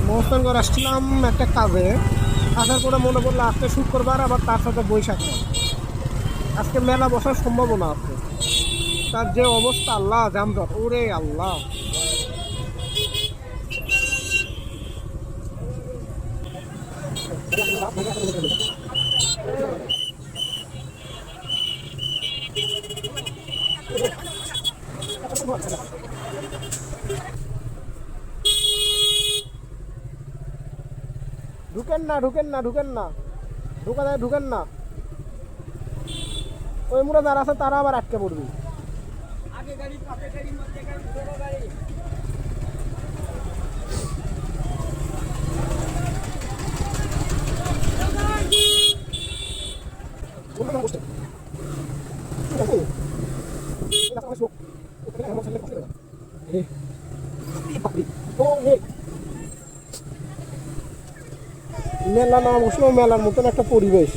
মহস্থান করে আসছিলাম একটা কাজে, আসার পরে মনে পড়লো আজকে শুক্রবার, আবার তার সাথে বৈশাখ মাস। আজকে মেলা বসার সম্ভাবনা আছে। তার যে অবস্থা, আল্লাহ জামজট, ওরে আল্লাহ। ঢুকেন না, ঢুকেন না, ঢুকেন না, ঢুকা যায়, ঢুকেন না। ওই মুড়ে যারা আছে তারা আবার আটকে পড়বি। মেলা নাম বসলেও মেলার মতন একটা পরিবেশ।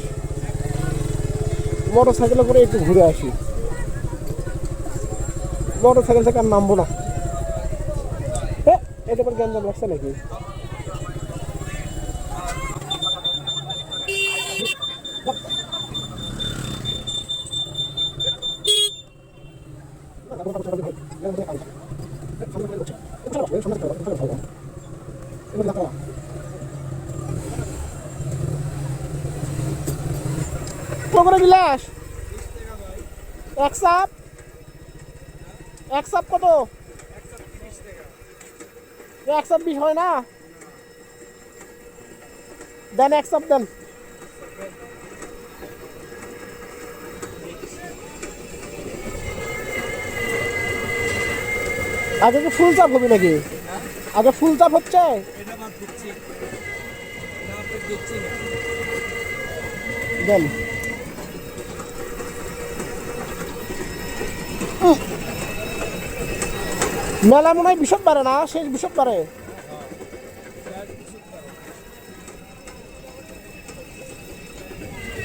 মোটর সাইকেলে করে একটু ঘুরে আসি। মোটর সাইকেল থেকে আর নামবো না। এটা পর গ্যাঞ্জাম লাগছে নাকি? করে বিলাস এক সাপ, এক সাপ কত? 120 হয় না? দেন এক সাপ দেন। আগে কি ফুল চাপ হবে নাকি? আগে ফুল চাপ হচ্ছে। দেন মেলা মনে হয় বৃহস্পতিবারে না, শেষ বৃহস্পতিবারে।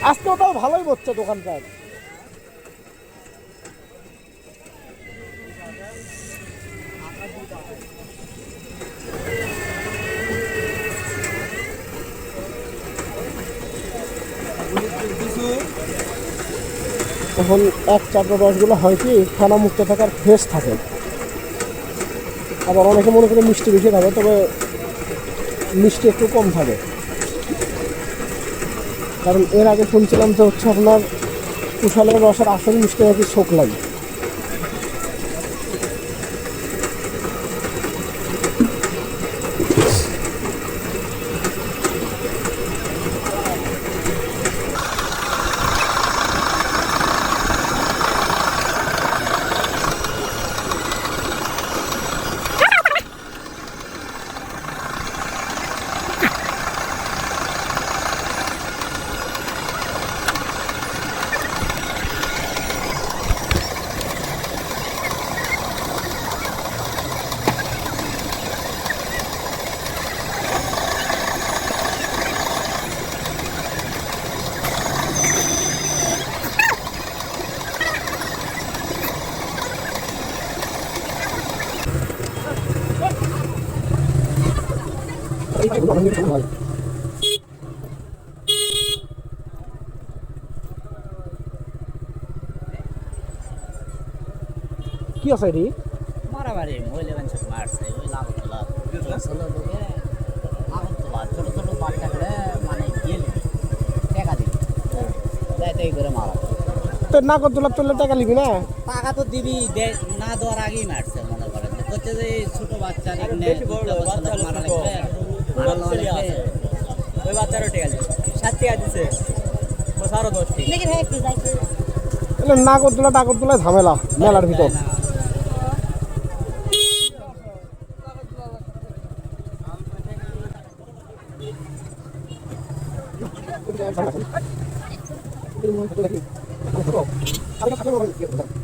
আজকে ওটাও ভালোই বসছে দোকানটার। এখন এক চারটা রসগুলো হয় কি খানা মুক্ত থাকার ফ্রেশ থাকে, আবার অনেকে মনে করে মিষ্টি বেশি থাকে, তবে মিষ্টি একটু কম থাকে। কারণ এর আগে শুনছিলাম যে হচ্ছে আপনার কুশালের রসের আসল মিষ্টি নাকি শোকলাই। কি আছে এটি? মারামারি মহিলা মানুষ মারছে ওই লাগতলা ছোট ছোট বাচ্চা করে মানে গেলে টাকা দিবি তাই করে মারা। তো না কত তুললে টাকা নিবি না? টাকা তো দিবি, না দেওয়ার আগেই মারছে মনে করেন। হচ্ছে যে ছোট বাচ্চা মারা লাগবে, ওই বাচ্চারও টাকা দিচ্ছে, 7 টাকা দিচ্ছে, আরো 10 টাকা। না করতুলা টাকা তুলে ঝামেলা মেলার ভিতর। আমি